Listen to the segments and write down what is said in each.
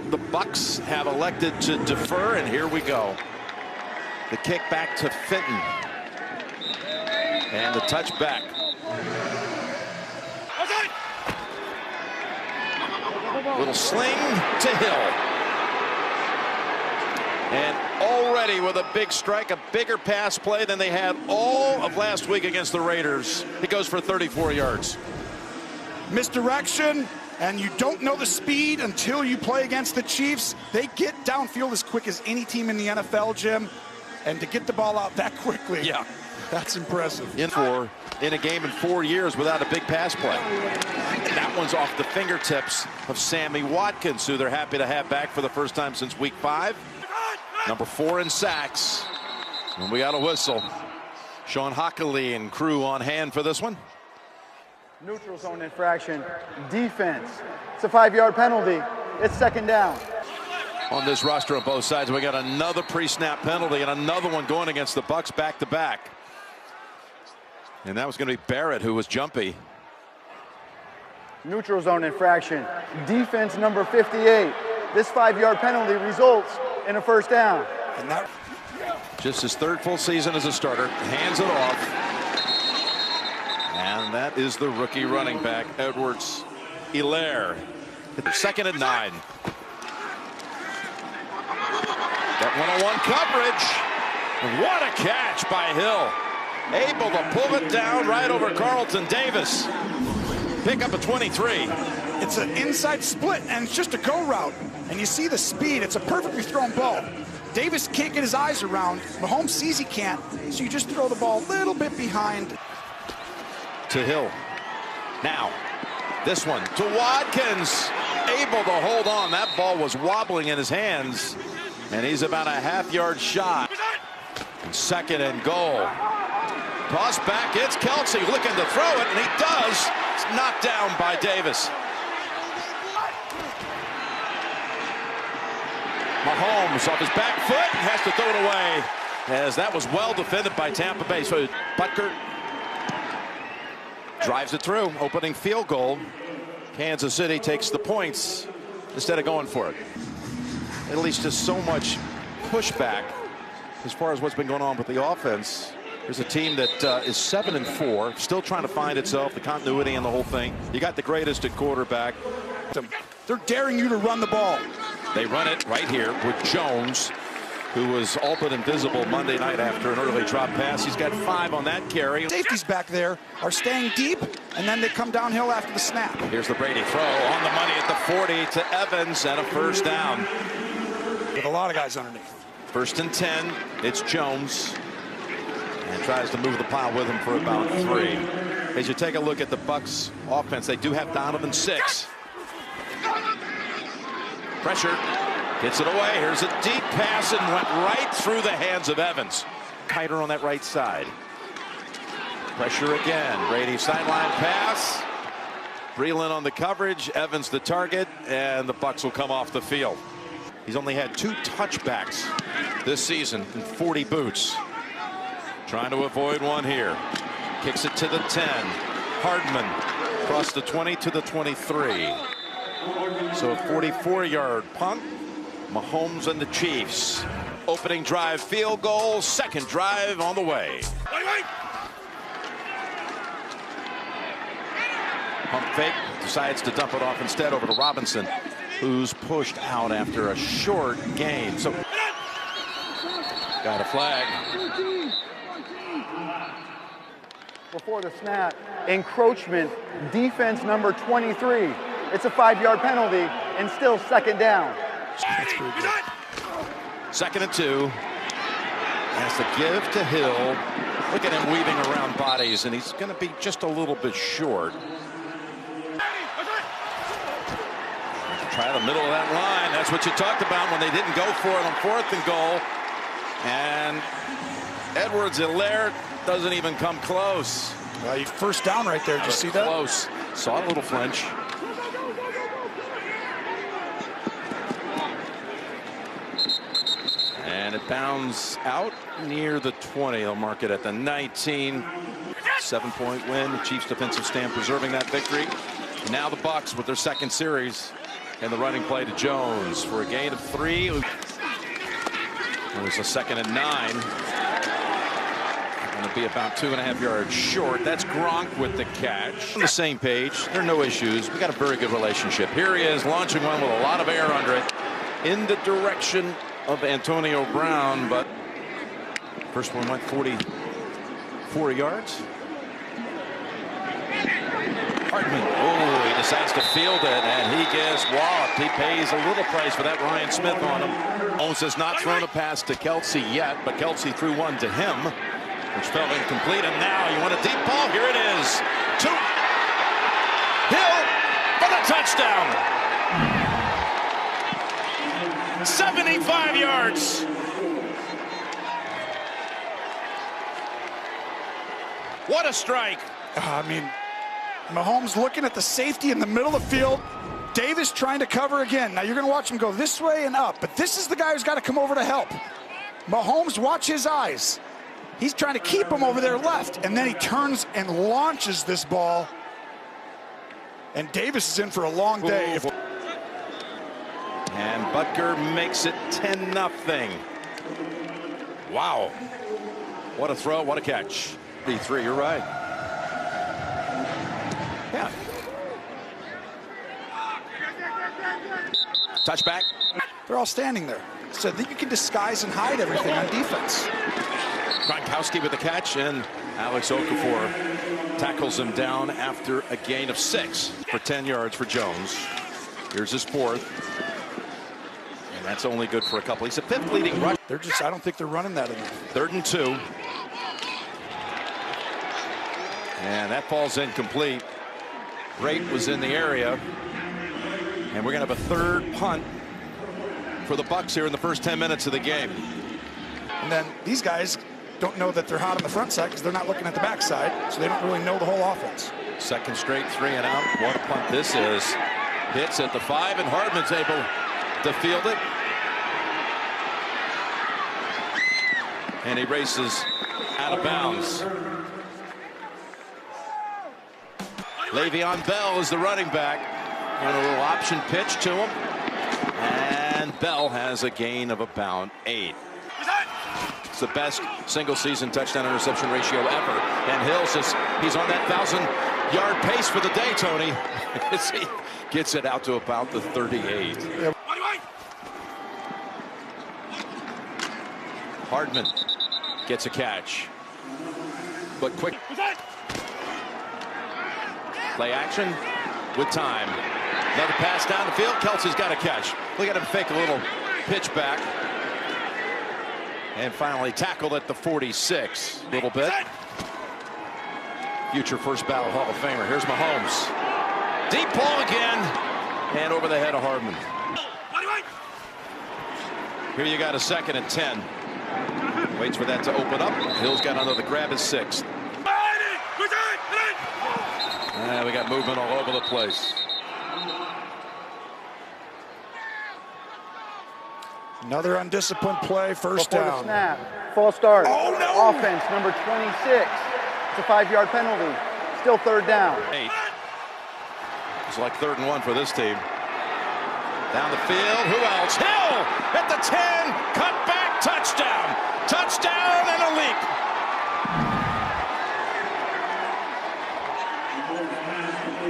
The Bucs have elected to defer, and here we go. The kick back to Fenton. And the touchback. Little sling to Hill. And already with a big strike, a bigger pass play than they had all of last week against the Raiders. He goes for 34 yards. Misdirection, and you don't know the speed until you play against the Chiefs. They get downfield as quick as any team in the NFL, Jim. And to get the ball out that quickly, yeah, that's impressive. In a game in 4 years without a big pass play. And that one's off the fingertips of Sammy Watkins, who they're happy to have back for the first time since week 5. Number 4 in sacks. And we got a whistle. Sean Hockley and crew on hand for this one. Neutral zone infraction. Defense. It's a 5-yard penalty. It's second down. On this roster on both sides, we got another pre-snap penalty and another one going against the Bucs back-to-back. And that was going to be Barrett, who was jumpy. Neutral zone infraction. Defense number 58. This 5-yard penalty results in a first down. And that just his 3rd full season as a starter, hands it off. And that is the rookie running back, Edwards-Helaire. 2nd and 9. That one-on-one coverage. What a catch by Hill. Able to pull it down right over Carlton Davis. Pick up a 23. it's an inside split, and it's just a go route. And you see the speed. It's a perfectly thrown ball. Davis can't get his eyes around. Mahomes sees he can't, so you just throw the ball a little bit behind. To Hill. Now, this one to Watkins. Able to hold on. That ball was wobbling in his hands. And he's about a half-yard shot. And 2nd and goal. Toss back. It's Kelsey looking to throw it, and he does. It's knocked down by Davis. Mahomes off his back foot and has to throw it away, as that was well defended by Tampa Bay. So Butker drives it through. Opening field goal. Kansas City takes the points instead of going for it. At least just so much pushback as far as what's been going on with the offense. There's a team that is 7-4, still trying to find itself, the continuity and the whole thing. You got the greatest at quarterback. They're daring you to run the ball. They run it right here with Jones, who was all but invisible Monday night after an early drop pass. He's got 5 on that carry. Safeties back there are staying deep, and then they come downhill after the snap. Here's the Brady throw on the money at the 40 to Evans, and a first down. With a lot of guys underneath. 1st and 10. It's Jones. And tries to move the pile with him for about 3. As you take a look at the Bucs offense, they do have Donovan 6. Pressure. Gets it away. Here's a deep pass and went right through the hands of Evans. Tighter on that right side. Pressure again. Brady sideline pass. Breland on the coverage. Evans the target. And the Bucs will come off the field. He's only had 2 touchbacks this season in 40 boots. Trying to avoid one here. Kicks it to the 10. Hardman across the 20 to the 23. So a 44-yard punt. Mahomes and the Chiefs. Opening drive field goal. 2nd drive on the way. Pump fake. Decides to dump it off instead over to Robinson, who's pushed out after a short gain. So got a flag. Before the snap, encroachment, defense number 23. It's a 5-yard penalty and still 2nd down. That's pretty good. 2nd and 2. Has to give to Hill. Look at him weaving around bodies, and he's going to be just a little bit short. Try the middle of that line. That's what you talked about when they didn't go for it on 4th and goal. And Edwards-Helaire doesn't even come close. First down right there. Did you see that? Close. Saw a little flinch. And it bounds out near the 20. They'll mark it at the 19. 7-point win. The Chiefs defensive stand preserving that victory. And now the Bucs with their 2nd series. And the running play to Jones for a gain of 3. There's a 2nd and 9. Going to be about 2.5 yards short. That's Gronk with the catch. On the same page. There are no issues. We got a very good relationship. Here he is launching one with a lot of air under it in the direction of Antonio Brown, but first one went 44 yards. Hardman, he decides to field it, and he gets walloped. He pays a little price for that. Ryan Smith on him. Owens has not thrown a pass to Kelsey yet, but Kelsey threw one to him, which fell incomplete. And now you want a deep ball. Here it is. To Hill for the touchdown. 75 yards. What a strike. I mean, Mahomes looking at the safety in the middle of the field. Davis trying to cover again. Now you're going to watch him go this way and up, but this is the guy who's got to come over to help. Mahomes, watch his eyes. He's trying to keep him over there left, and then he turns and launches this ball. And Davis is in for a long day. And Butker makes it 10-0. Wow. What a throw, what a catch. B3, you're right. Yeah. Touchback. They're all standing there. So that you can disguise and hide everything on defense. Gronkowski with the catch, and Alex Okafor tackles him down after a gain of 6 for 10 yards for Jones. Here's his 4th. And that's only good for a couple. He's a 5th leading rush. They're just, I don't think they're running that enough. 3rd and 2. And that falls incomplete. Great was in the area. And we're going to have a 3rd punt for the Bucs here in the first 10 minutes of the game. And then these guys don't know that they're hot on the front side because they're not looking at the backside, so they don't really know the whole offense. 2nd straight 3 and out. What a punt this is. Hits at the 5, and Hardman's able to field it. And he races out of bounds. Le'Veon Bell is the running back. And a little option pitch to him. And Bell has a gain of about 8. It's the best single-season touchdown interception ratio ever. And Hill says he's on that 1,000-yard pace for the day, Tony. As he gets it out to about the 38. Hardman gets a catch. But quick. Play action with time. Another pass down the field. Kelsey's got a catch. Look at him fake a little pitch back. And finally tackled at the 46. A little bit. Future first ballot Hall of Famer. Here's Mahomes. Deep ball again. And over the head of Hardman. Here you got a 2nd and 10. Waits for that to open up. Hill's got another grab, his 6th. We got movement all over the place. Another undisciplined play, first down. Snap. False start. Oh, no. Offense, number 26. It's a 5-yard penalty. Still 3rd down. 8. It's like 3rd and 1 for this team. Down the field. Who else? Hill at the 10. Cut back. Touchdown. Touchdown and a leap.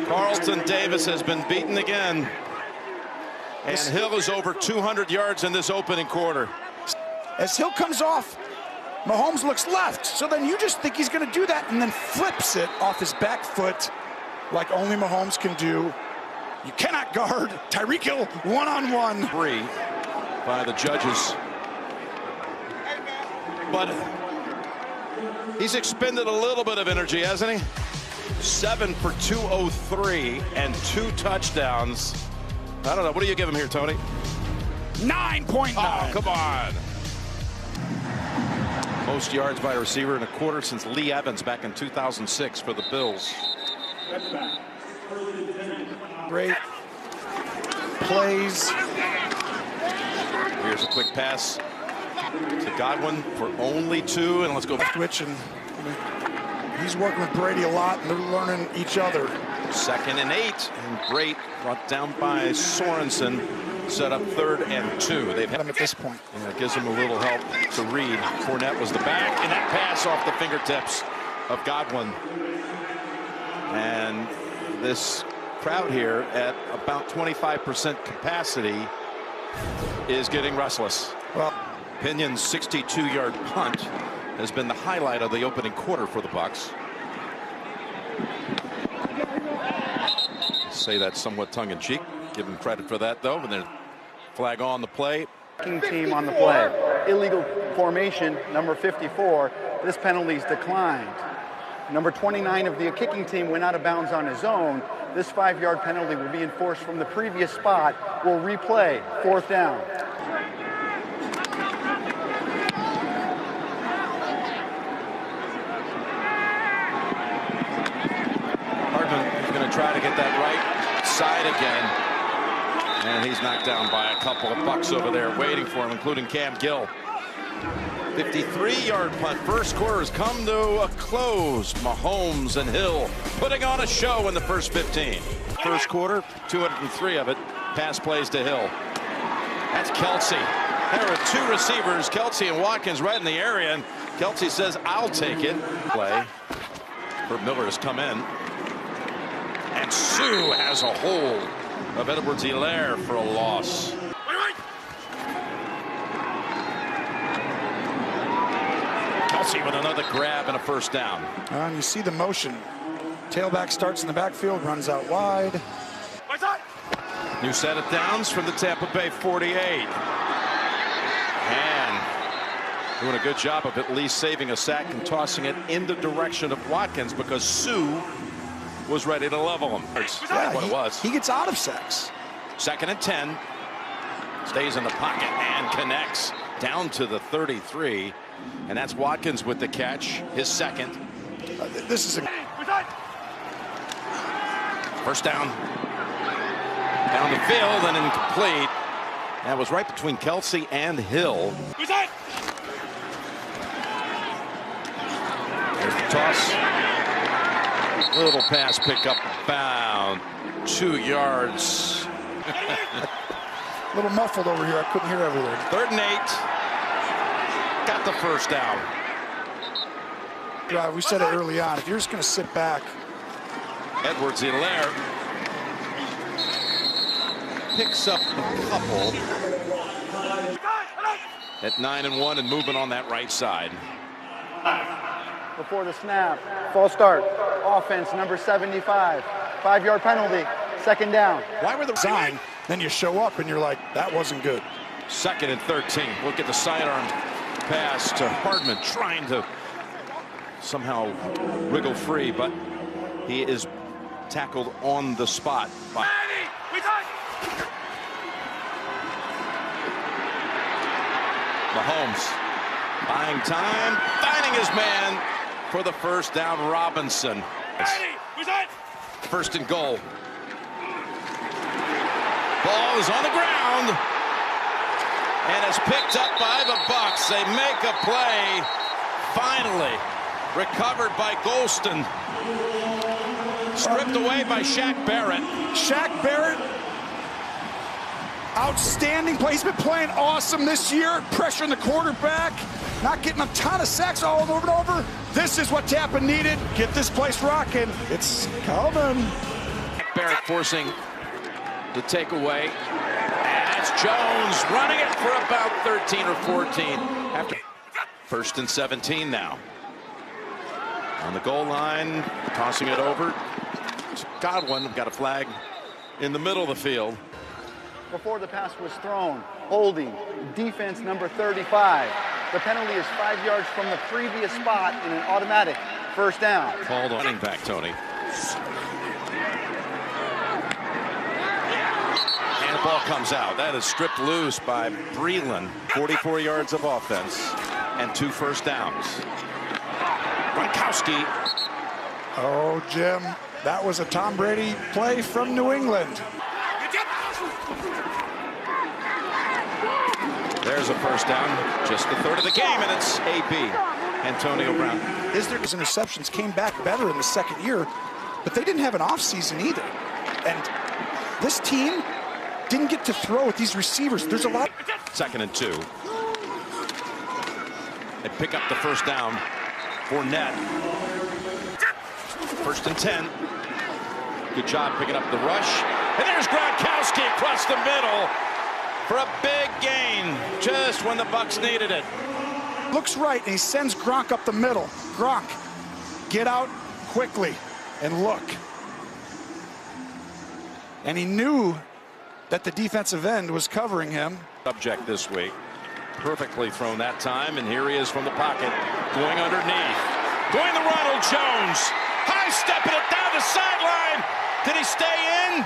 Carlton Davis has been beaten again. And Hill is over 200 yards in this opening quarter. As Hill comes off, Mahomes looks left. So then you just think he's going to do that and then flips it off his back foot like only Mahomes can do. You cannot guard Tyreek Hill one-on-one. 3 by the judges. But he's expended a little bit of energy, hasn't he? 7 for 203 and 2 touchdowns. I don't know. What do you give him here, Tony? 9.9. Oh, come on. Most yards by a receiver in a quarter since Lee Evans back in 2006 for the Bills. Great plays. Here's a quick pass to Godwin for only 2, and let's go back. Twitch, and he's working with Brady a lot, and they're learning each other. 2nd and 8, and Brait brought down by Sorensen. Set up 3rd and 2. They've had Him at this point. and it gives them a little help to read. Fournette was the back, and that pass off the fingertips of Godwin. And this crowd here at about 25% capacity is getting restless. Well, Pinion's 62-yard punt has been the highlight of the opening quarter for the Bucs. Say that somewhat tongue-in-cheek. Give them credit for that, though. And then flag on the play. Team on the play. Illegal formation, number 54. This penalty's declined. Number 29 of the kicking team went out of bounds on his own. This 5-yard penalty will be enforced from the previous spot. We'll replay. 4th down. Hardman is going to try to get that right side again. And he's knocked down by a couple of Bucs over there waiting for him, including Cam Gill. 53-yard punt. First quarter has come to a close. Mahomes and Hill putting on a show in the first 15. First quarter, 203 of it. Pass plays to Hill. That's Kelsey. There are 2 receivers, Kelsey and Watkins, right in the area. And Kelsey says, I'll take it. Play. Herb Miller has come in. And Sue has a hold of Edwards-Helaire for a loss. Kelsey with another grab and a first down. and you see the motion. Tailback starts in the backfield, runs out wide. New set of downs from the Tampa Bay 48. And doing a good job of at least saving a sack and tossing it in the direction of Watkins because Sue was ready to level him. Yeah, what it was. He gets out of sacks. 2nd and 10. Stays in the pocket and connects down to the 33. And that's Watkins with the catch, his 2nd. This is a First down. Down the field and incomplete. That was right between Kelsey and Hill. There's the toss. Little pass pick up bound. 2 yards. a little muffled over here. I couldn't hear everything. 3rd and 8. Got the first down. We said it early on. If you're just going to sit back. Edwards-Helaire picks up a couple at 9-1 and moving on that right side. Before the snap, false start. Offense, number 75. 5-yard penalty. 2nd down. Why were the Sign, then you show up and you're like, that wasn't good. 2nd and 13. Look at the sidearm pass to Hardman, trying to somehow wriggle free, but he is tackled on the spot by Mahomes. Buying time, finding his man for the first down. Robinson. 1st and goal. Ball is on the ground and is picked up by the Bucs. They make a play. Finally recovered by Golston. Stripped away by Shaq Barrett. Shaq Barrett, outstanding play. He's been playing awesome this year, pressuring the quarterback, not getting a ton of sacks all over and over. This is what Tampa needed. Get this place rocking. It's coming. Barrett forcing the takeaway. And it's Jones running it for about 13 or 14. After 1st and 17 now. On the goal line, tossing it over. Godwin got a flag in the middle of the field. Before the pass was thrown, holding, defense number 35. The penalty is 5 yards from the previous spot in an automatic first down. Called on running back, Tony. And the ball comes out. That is stripped loose by Breland. 44 yards of offense and 2 first downs. Gronkowski. Oh, Jim, that was a Tom Brady play from New England. There's a first down, just the 3rd of the game, and it's AB, Antonio Brown. His interceptions came back better in the 2nd year. but they didn't have an off season either. And this team didn't get to throw with these receivers. There's a lot. 2nd and 2. They pick up the first down. Fournette. 1st and 10. Good job picking up the rush. And there's Gronkowski across the middle for a big gain just when the Bucs needed it. Looks right, and he sends Gronk up the middle. Gronk, get out quickly and look. And he knew that the defensive end was covering him. Subject this week. Perfectly thrown that time, and here he is from the pocket, going underneath. Going to Ronald Jones. High stepping it down the sideline. Did he stay in?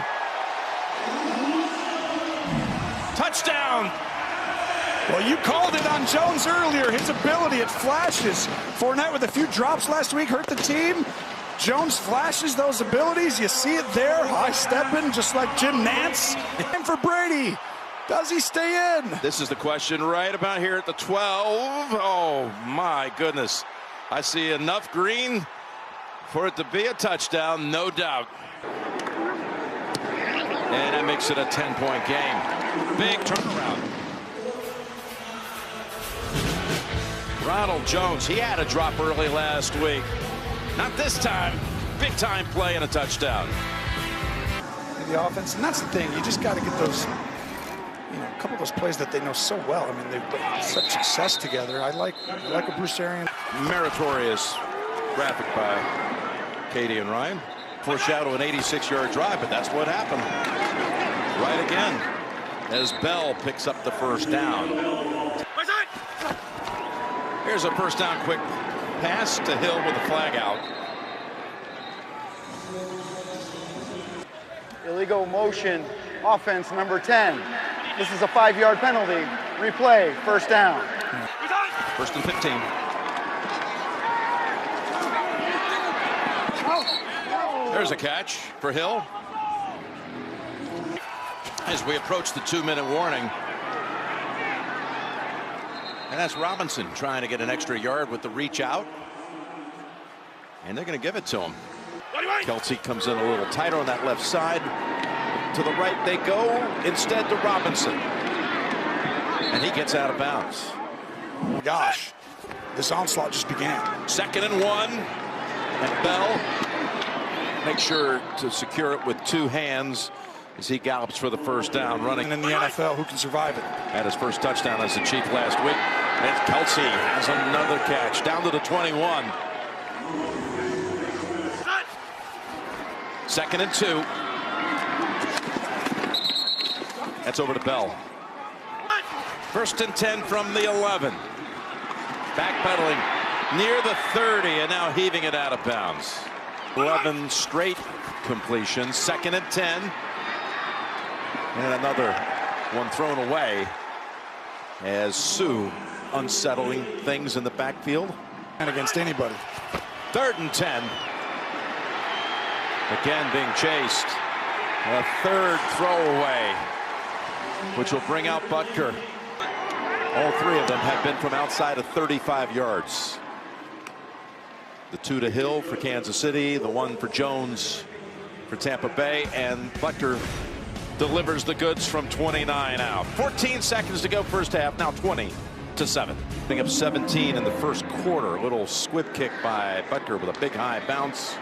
Touchdown. Well, you called it on Jones earlier. His ability, it flashes. Fournette with a few drops last week hurt the team. Jones flashes those abilities. You see it there, high stepping, just like Jim Nantz. And for Brady, does he stay in? This is the question right about here at the 12. Oh, my goodness. I see enough green for it to be a touchdown, no doubt. And that makes it a 10-point game. Big turnaround. Ronald Jones, he had a drop early last week. Not this time. Big time play and a touchdown. The offense, and that's the thing. You just got to get those, a couple of those plays that they know so well. I mean, they've had such success together. I like what Bruce Arians. Meritorious graphic by Katie and Ryan. Foreshadow an 86-yard drive, but that's what happened. Right again, as Bell picks up the first down. Here's a first down quick pass to Hill with the flag out. Illegal motion, offense number 10. This is a 5-yard penalty. Replay, first down. 1st and 15. There's a catch for Hill. As we approach the 2-minute warning. And that's Robinson trying to get an extra yard with the reach out. And they're going to give it to him. Kelsey comes in a little tighter on that left side. To the right they go, instead to Robinson. And he gets out of bounds. Gosh, this onslaught just began. 2nd and 1. And Bell makes sure to secure it with 2 hands as he gallops for the first down, running in the NFL. Who can survive it? Had his first touchdown as the Chief last week. And Kelsey has another catch down to the 21. 2nd and 2. That's over to Bell. 1st and 10 from the 11. Backpedaling near the 30 and now heaving it out of bounds. 11 straight completions. 2nd and 10. And another one thrown away as Sue unsettling things in the backfield. And against anybody. 3rd and 10. Again being chased. A 3rd throwaway, which will bring out Butker. All 3 of them have been from outside of 35 yards. The 2 to Hill for Kansas City, the 1 for Jones for Tampa Bay, and Butker delivers the goods from 29 out. 14 seconds to go first half, now 20-7. Picking up 17 in the first quarter. A little squib kick by Butker with a big high bounce.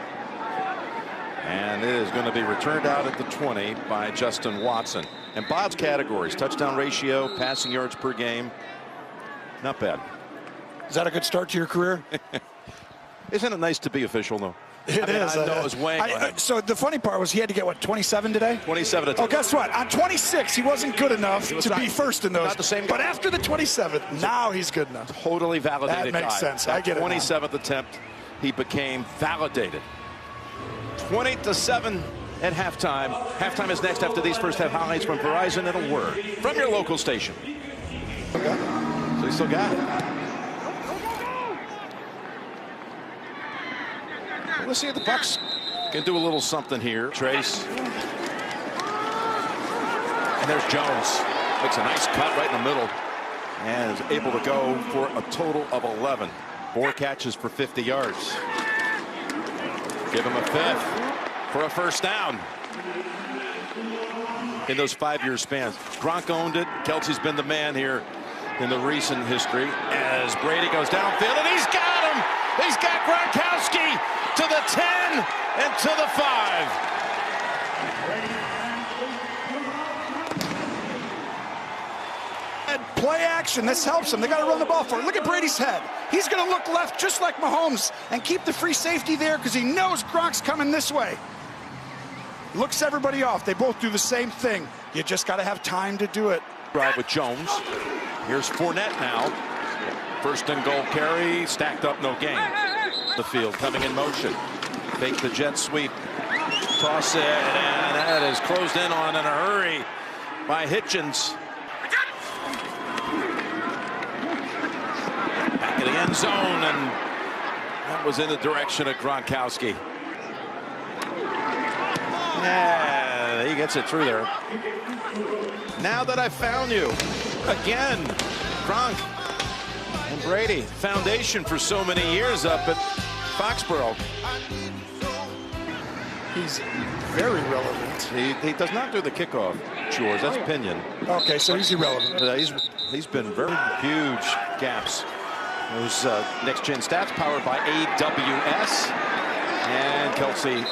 And it is going to be returned out at the 20 by Justin Watson. And Bob's categories, touchdown ratio, passing yards per game, not bad. Is that a good start to your career? Isn't it nice to be official, though? It is. I know it was way ahead. So the funny part was he had to get, what, 27 today? 27 to Oh, guess what? On 26, he wasn't good enough to be first in those. Not the same but guy. after the 27th, now he's good enough. Totally validated. That makes guy. sense. I get it now. 27th attempt, he became validated. 20-7 at halftime. Halftime is next after these first half highlights from Verizon and a word from your local station. Okay. So he still got it. Let's see if the Bucs can do a little something here. Trace. And there's Jones. Makes a nice cut right in the middle. And is able to go for a total of 11. 4 catches for 50 yards. Give him a 5th. for a first down. In those 5-year spans, Gronk owned it. Kelsey's been the man here in the recent history as Brady goes downfield, and he's got him. He's got Gronkowski to the 10 and to the 5. Play action. This helps them. They got to run the ball for it. Look at Brady's head. He's going to look left just like Mahomes and keep the free safety there because he knows Gronk's coming this way. Looks everybody off. They both do the same thing. You just got to have time to do it. Drive with Jones. Here's Fournette now. First and goal carry. Stacked up, no gain. The field coming in motion. Fake the jet sweep. Toss it, and that is closed in on in a hurry by Hitchens. Back in the end zone, and that was in the direction of Gronkowski. Yeah, he gets it through there. Now that I've found you. Again, Gronk and Brady. Foundation for so many years up at Foxborough. He's very relevant. He does not do the kickoff chores. That's Pinion. Okay, so he's irrelevant. He's been very huge gaps. Those next-gen stats powered by AWS. And Kelsey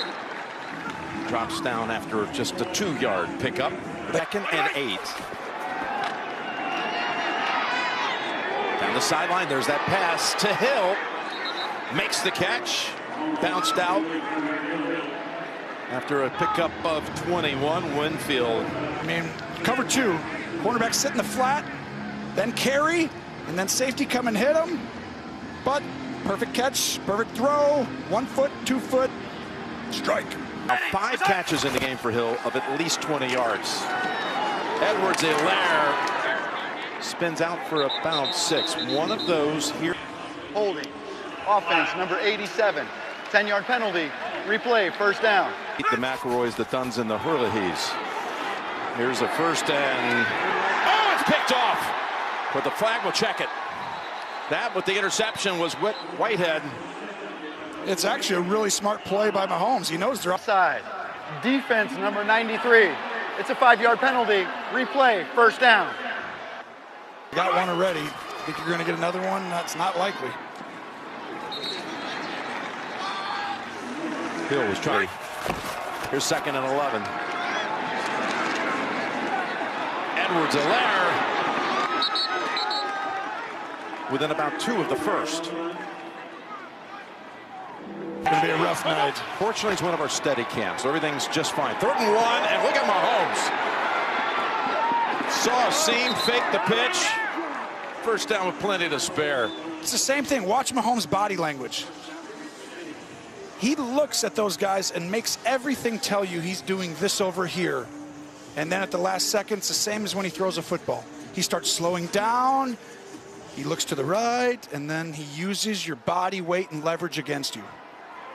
drops down after just a 2-yard pickup. 2nd and 8. Down the sideline, there's that pass to Hill. Makes the catch. Bounced out after a pickup of 21. Winfield. I mean, cover 2. Cornerback sit in the flat, then carry, and then safety come and hit him. But perfect catch, perfect throw. 1 foot, 2 foot, strike. Now 5 catches in the game for Hill of at least 20 yards. Edwards-Helaire spins out for about 6. One of those here. Holding. Offense, number 87. 10-yard penalty. Replay, first down. The McElroys, the Duns, and the Hurleys. Here's a first and... Oh, it's picked off! But the flag will check it. That with the interception was Whitehead. It's actually a really smart play by Mahomes. He knows they're Outside. Defense, number 93. It's a 5-yard penalty. Replay, first down. got one already. Think you're going to get another one? That's not likely. Hill was trying. Here's 2nd and 11. Edwards-Helaire within about 2 of the first. Going to be a rough night. Fortunately, it's one of our steady camps. So everything's just fine. 3rd and 1, and look at Mahomes. Saw a seam, faked the pitch. First down with plenty to spare. It's the same thing. Watch Mahomes' body language. He looks at those guys and makes everything tell you he's doing this over here. And then at the last second, it's the same as when he throws a football. He starts slowing down. He looks to the right, and then he uses your body weight and leverage against you.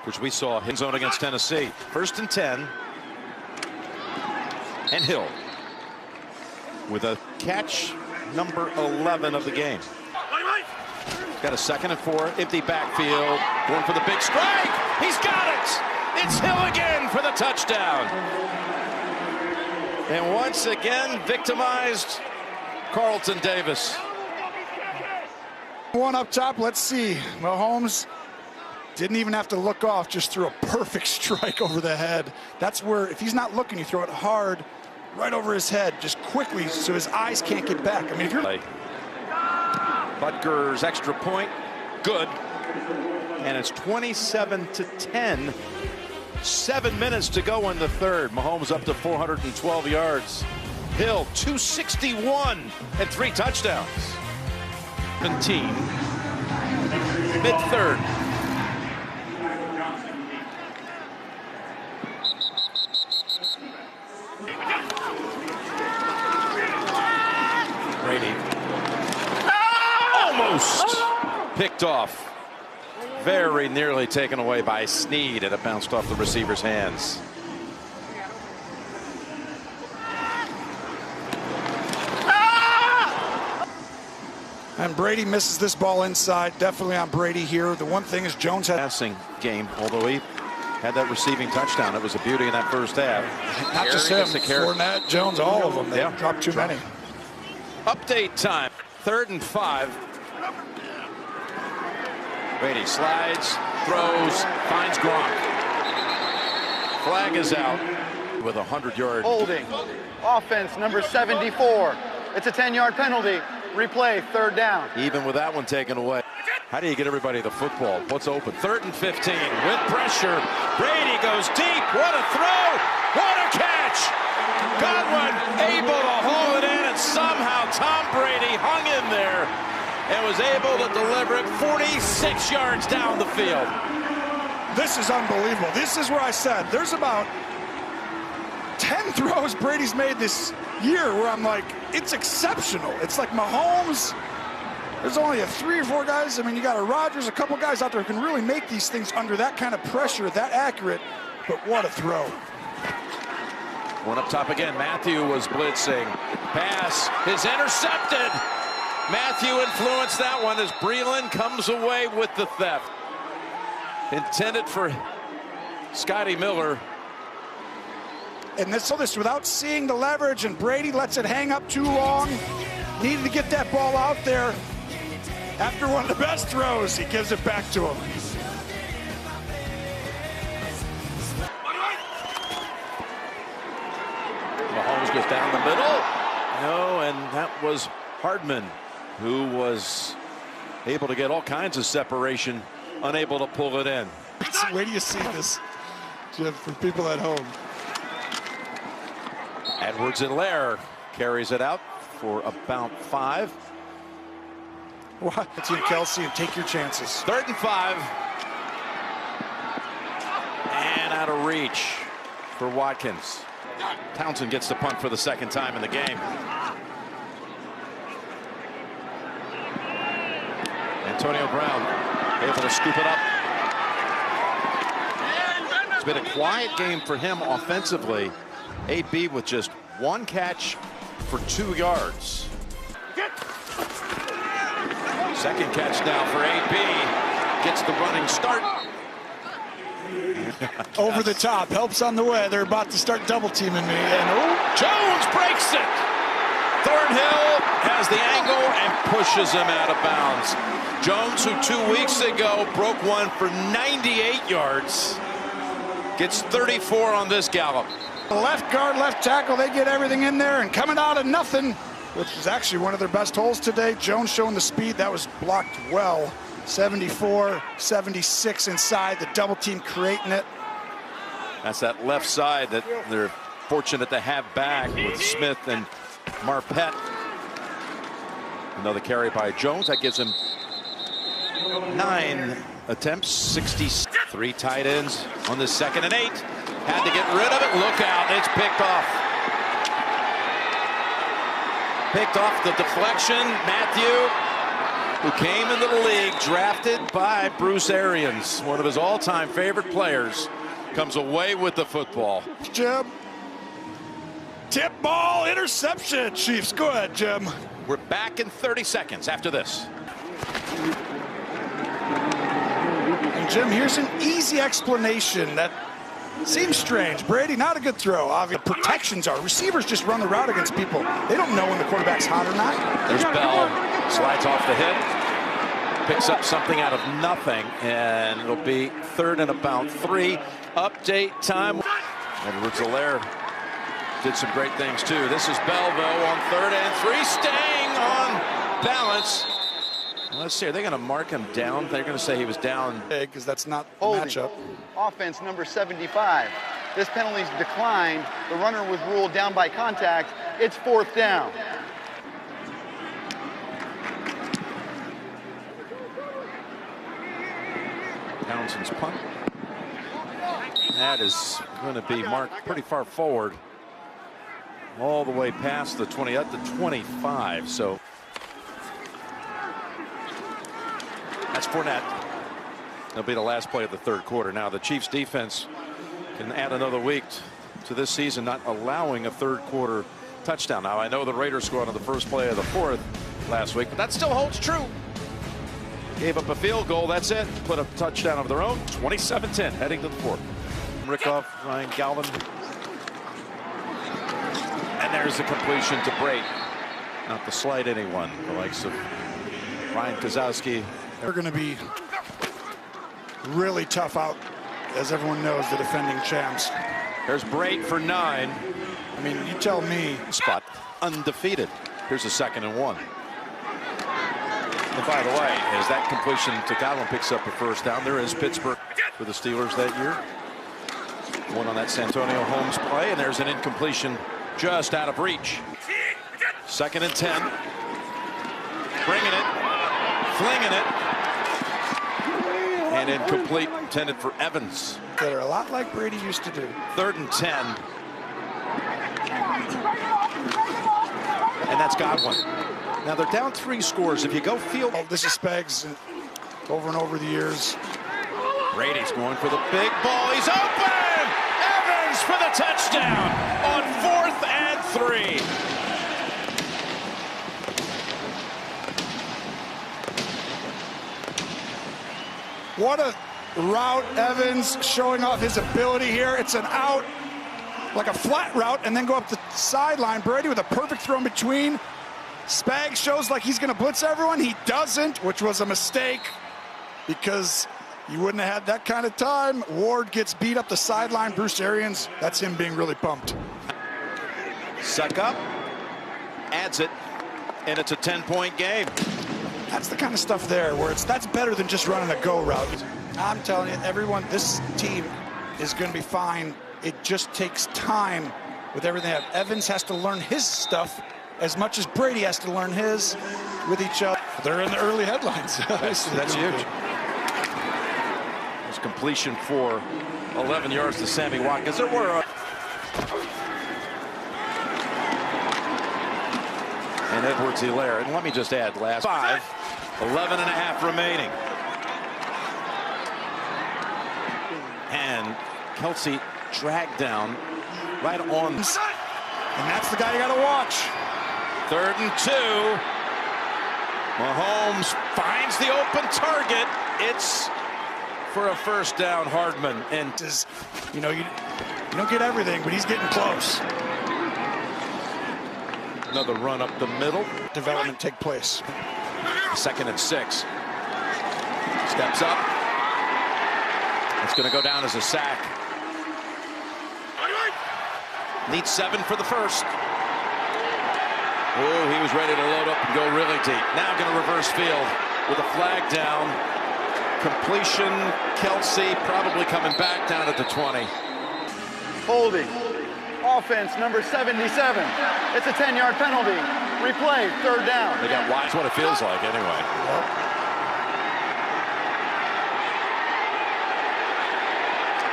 Which we saw in zone against Tennessee. 1st and 10. And Hill with a catch number 11 of the game. Got a 2nd and 4, empty backfield, going for the big strike. He's got it. It's Hill again for the touchdown. And once again, victimized Carlton Davis. One up top, let's see. Mahomes didn't even have to look off, just threw a perfect strike over the head. That's where, if he's not looking, you throw it hard, right over his head, just quickly, so his eyes can't get back. I mean, if you're... Butker's extra point, good. And it's 27-10. 7 minutes to go in the 3rd. Mahomes up to 412 yards. Hill, 261 and 3 touchdowns. 17. Mid-3rd. Brady. Almost picked off. Very nearly taken away by Snead, and it bounced off the receiver's hands. And Brady misses this ball inside. Definitely on Brady here. The one thing is Jones had Passing game, although he had that receiving touchdown. It was a beauty in that first half. Not just him, Fournette, Jones, all of them. They dropped too many. Update time. 3rd and 5. Brady slides, throws, finds Gronk. Flag is out with a 100-yard. Holding. Offense number 74. It's a 10-yard penalty. Replay, 3rd down. Even with that one taken away. How do you get everybody the football? What's open? 3rd and 15 with pressure. Brady goes deep. What a throw. What a catch. Godwin able to haul it in, and somehow Tom Brady hung in there and was able to deliver it 46 yards down the field. This is unbelievable. This is where I said there's about 10 throws Brady's made this year where I'm like, it's exceptional. It's like Mahomes. There's only 3 or 4 guys. I mean, you got a Rodgers, a couple guys out there who can really make these things under that kind of pressure, that accurate. But what a throw. One up top again. Matthew was blitzing. Pass is intercepted. Matthew influenced that one as Breeland comes away with the theft. Intended for Scotty Miller. And this without seeing the leverage, and Brady lets it hang up too long. Needed to get that ball out there. After one of the best throws, he gives it back to him. Mahomes goes down the middle. No, and that was Hardman, who was able to get all kinds of separation, unable to pull it in. Where do you see this, Jim, for people at home? Edwards-Helaire carries it out for about 5. Watch Kelsey and take your chances. 3rd and 5. And out of reach for Watkins. Townsend gets the punt for the 2nd time in the game. Antonio Brown able to scoop it up. It's been a quiet game for him offensively. AB with just 1 catch for 2 yards. 2nd catch now for AB. Gets the running start. Over the top, helps on the way. They're about to start double teaming me. And Jones breaks it. Thornhill has the angle and pushes him out of bounds. Jones, who 2 weeks ago broke one for 98 yards, gets 34 on this gallop. Left guard, left tackle, they get everything in there, and coming out of nothing, which is actually one of their best holes today. Jones showing the speed. That was blocked well. 74, 76 inside, the double team creating it. That's that left side that they're fortunate to have back with Smith and Marpet. Another carry by Jones. That gives him 9 attempts, 63 tight ends on this 2nd and 8. Had to get rid of it. Look out, it's picked off. Picked off the deflection. Matthew, who came into the league, drafted by Bruce Arians, one of his all-time favorite players, comes away with the football. Jim. Tip ball, interception, Chiefs. Go ahead, Jim. We're back in 30 seconds after this. And Jim, here's an easy explanation that seems strange. Brady, not a good throw. Obviously, protections are. Receivers just run the route against people. They don't know when the quarterback's hot or not. There's Bell. Slides off the hip. Picks up something out of nothing. And it'll be 3rd and about 3. Update time. Edwards-Helaire did some great things, too. This is Bell, though, on 3rd and 3. Staying on balance. Let's see. Are they going to mark him down? They're going to say he was down. Because that's not the Holding. matchup. Offense number 75. This penalty's declined. The runner was ruled down by contact. It's 4th down. Townsend's punt. That is going to be marked pretty far forward. All the way past the 20 up to 25. So that's Fournette. It'll be the last play of the 3rd quarter. Now the Chiefs defense can add another week to this season, not allowing a 3rd quarter touchdown. Now I know the Raiders scored on the first play of the 4th last week, but that still holds true. Gave up a field goal. That's it. Put a touchdown of their own. 27-10 heading to the 4th. Rickoff, Ryan Galvin. And there's the completion to Brate. Not to slight anyone. The likes of Ryan Kozowski. They're going to be really tough out, as everyone knows, the defending champs. There's Brate for 9. I mean, you tell me. Spot undefeated. Here's a 2nd and 1. And by the way, as that completion to Godwin picks up a first down, there is Pittsburgh for the Steelers that year. One on that Santonio Holmes play, and there's an incompletion just out of reach. 2nd and 10. Bringing it, flinging it, and incomplete, intended for Evans. That are a lot like Brady used to do. 3rd and 10. And that's Godwin. Now they're down 3 scores. If you go field. Oh, this is Spags over and over the years. Brady's going for the big ball. He's open! Evans for the touchdown on 4th and 3. What a route, Evans showing off his ability here. It's an out, like a flat route, and then go up the sideline. Brady with a perfect throw in between. Spags shows like he's going to blitz everyone. He doesn't, which was a mistake because you wouldn't have had that kind of time. Ward gets beat up the sideline. Bruce Arians, that's him being really pumped. Suck up, adds it, and it's a 10-point game. That's the kind of stuff there where that's better than just running a go route. I'm telling you, everyone, this team is going to be fine. It just takes time with everything they have. Evans has to learn his stuff as much as Brady has to learn his with each other. They're in the early headlines. That's huge. There's completion for 11 yards to Sammy Watkins. There were and Edwards-Helaire. And let me just add, last 5, 11 and a half remaining. And Kelsey dragged down right on. And that's the guy you got to watch. 3rd and 2. Mahomes finds the open target. It's for a first down. Hardman. And you know, you don't get everything, but he's getting close. Another run up the middle. Development take place. 2nd and 6. Steps up. It's going to go down as a sack. Needs 7 for the first. Oh, he was ready to load up and go really deep. Now going to reverse field with a flag down. Completion. Kelsey probably coming back down at the 20. Holding. Offense number 77. It's a 10-yard penalty. Replay, 3rd down. They got wide. That's what it feels like anyway.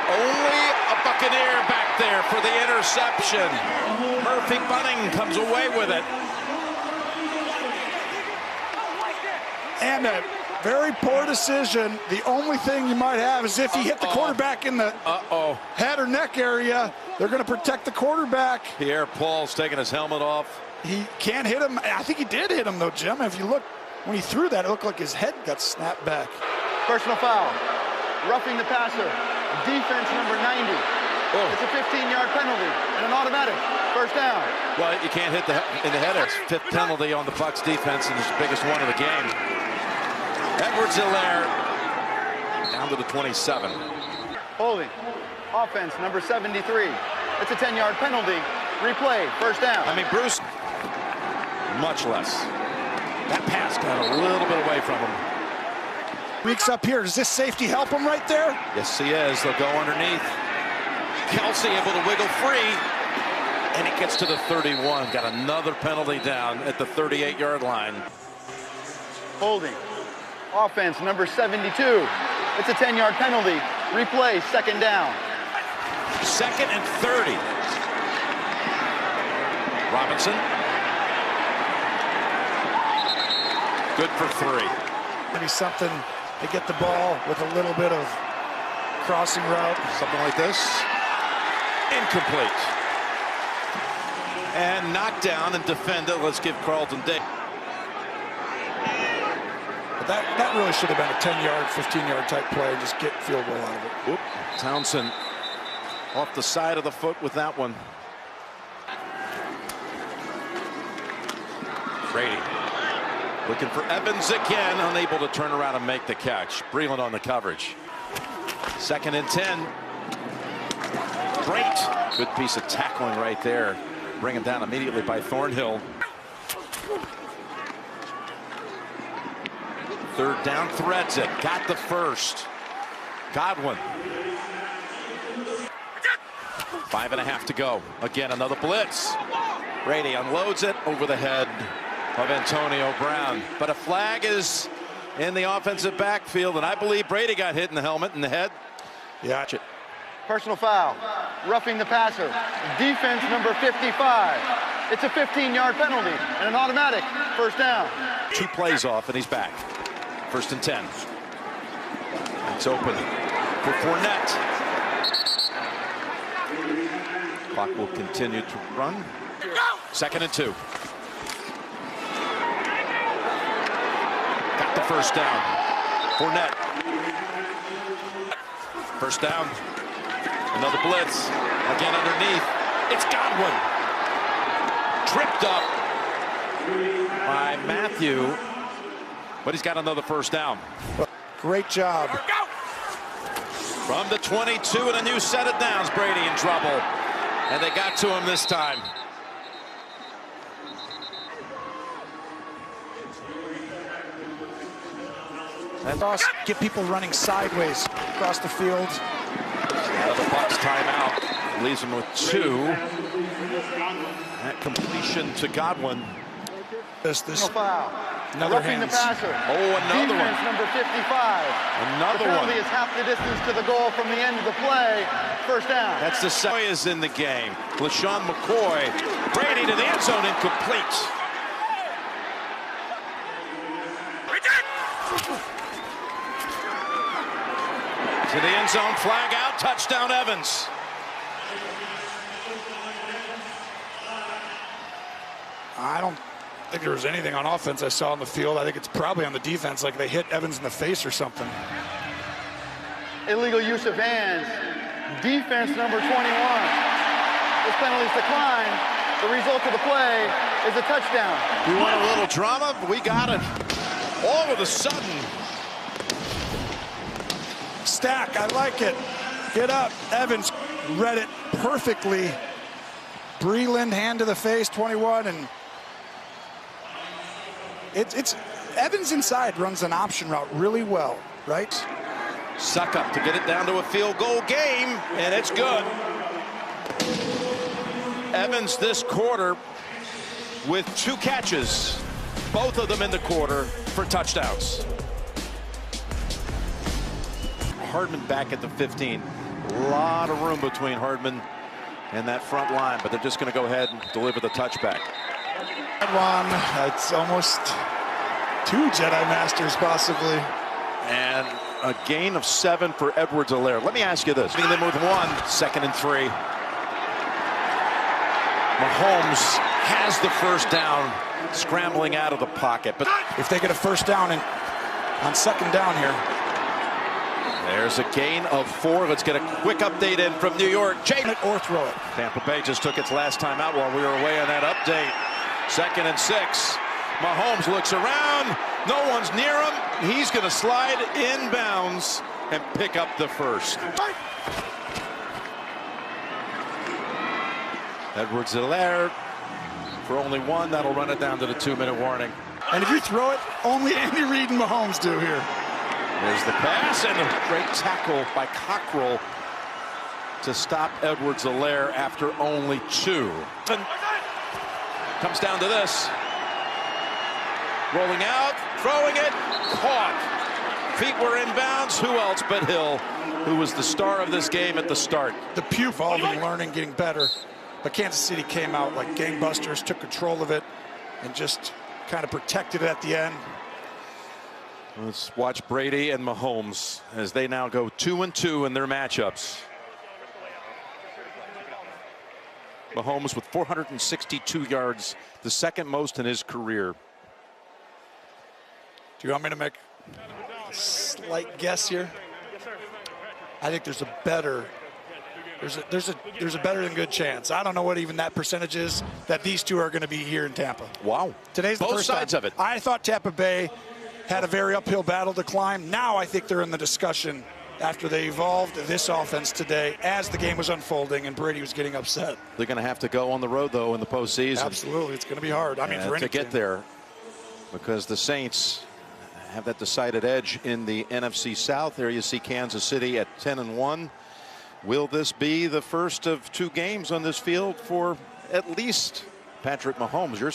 Only a Buccaneer back there for the interception. Murphy Bunning comes away with it. And a very poor decision. The only thing you might have is if he hit the quarterback in the head or neck area, they're going to protect the quarterback. Pierre Paul's taking his helmet off. He can't hit him. I think he did hit him, though, Jim. If you look, when he threw that, it looked like his head got snapped back. Personal foul. Roughing the passer. Defense number 90. Oh. It's a 15-yard penalty and an automatic. First down. Well, you can't hit in the head. It's 5th penalty on the Bucs defense, and it's the biggest one of the game. Edwards-Helaire down to the 27. Holding. Offense number 73. It's a 10-yard penalty. Replay. First down. I mean, Bruce, much less. That pass got a little bit away from him. Weeks up here. Does this safety help him right there? Yes, he is. They'll go underneath. Kelsey able to wiggle free. And it gets to the 31. Got another penalty down at the 38-yard line. Holding. Offense number 72. It's a 10-yard penalty. Replay. 2nd down. 2nd and 30. Robinson. Good for 3. Maybe something to get the ball with a little bit of crossing route. Something like this. Incomplete. And knocked down and defended. Let's give Carlton Day. But that really should have been a 10-yard, 15-yard type play and just get field goal out of it. Oop. Townsend Off the side of the foot with that one. Brady looking for Evans again, unable to turn around and make the catch. Breland on the coverage. 2nd and 10. Great. Good piece of tackling right there. Bring him down immediately by Thornhill. 3rd down, threads it. Got the first. Godwin. 5.5 to go. Again, another blitz. Brady unloads it over the head of Antonio Brown. But a flag is in the offensive backfield, and I believe Brady got hit in the helmet, in the head. Yeah. Personal foul, roughing the passer, defense number 55. It's a 15-yard penalty and an automatic 1st down. 2 plays off, and he's back. 1st and 10. It's open for Fournette. Clock will continue to run. 2nd and 2. Got the 1st down. Fournette. 1st down. Another blitz. Again underneath. It's Godwin. Tripped up by Matthew. But he's got another 1st down. Great job. From the 22 and a new set of downs. Brady in trouble. And they got to him this time. And get people running sideways across the field. Now the Bucs timeout leaves him with 2. That completion to Godwin. This foul. another Roughing hands. the passer. Oh, another defense one. number 55. Another the one. penalty is half the distance to the goal from the end of the play. 1st down. That's the second is in the game. LaShawn McCoy. Brady to the end zone, incomplete. To the end zone, flag out, touchdown Evans. I don't think there was anything on offense I saw on the field. I think it's probably on the defense, like they hit Evans in the face or something. Illegal use of hands. Defense number 21. This penalty's declined. The result of the play is a touchdown. We want a little drama, but we got it. All of a sudden. Stack, I like it. Get up. Evans read it perfectly. Breland, hand to the face, 21, and it's Evans inside runs an option route really well, right? Suck up to get it down to a field goal game, and it's good. Evans this quarter with 2 catches, both of them in the quarter for touchdowns. Hardman back at the 15. A lot of room between Hardman and that front line, but they're just going to go ahead and deliver the touchback. One, it's almost 2 Jedi Masters possibly. And a gain of 7 for Edwards-Helaire. Let me ask you this. They move 1, 2nd and 3. Mahomes has the 1st down, scrambling out of the pocket. But if they get a 1st down and on 2nd down here. There's a gain of 4. Let's get a quick update in from New York. Or throw it. Tampa Bay just took its last time out while we were away on that update. 2nd and 6. Mahomes looks around. No one's near him. He's going to slide inbounds and pick up the 1st. Edwards-Helaire for only 1. That'll run it down to the 2-minute warning. And if you throw it, only Andy Reid and Mahomes do here. There's the pass and a great tackle by Cockrell to stop Edwards-Helaire after only 2. And comes down to this. Rolling out, throwing it, caught. Feet were in bounds. Who else but Hill, who was the star of this game at the start. The pupil evolving, learning, getting better. But Kansas City came out like gangbusters, took control of it, and just kind of protected it at the end. Let's watch Brady and Mahomes as they now go 2-2 in their matchups. Mahomes with 462 yards, the 2nd most in his career. Do you want me to make a slight guess here? I think there's a better There's a better than good chance. I don't know what even that percentage is that these two are going to be here in Tampa. Wow. Today's the both first sides time. of it. I thought Tampa Bay had a very uphill battle to climb. Now I think they're in the discussion after they evolved this offense today as the game was unfolding and Brady was getting upset. They're going to have to go on the road, though, in the postseason. Absolutely. It's going to be hard. I mean, for any to get team. there, because the Saints have that decided edge in the NFC South. There you see Kansas City at 10-1. Will this be the first of 2 games on this field for at least Patrick Mahomes? You're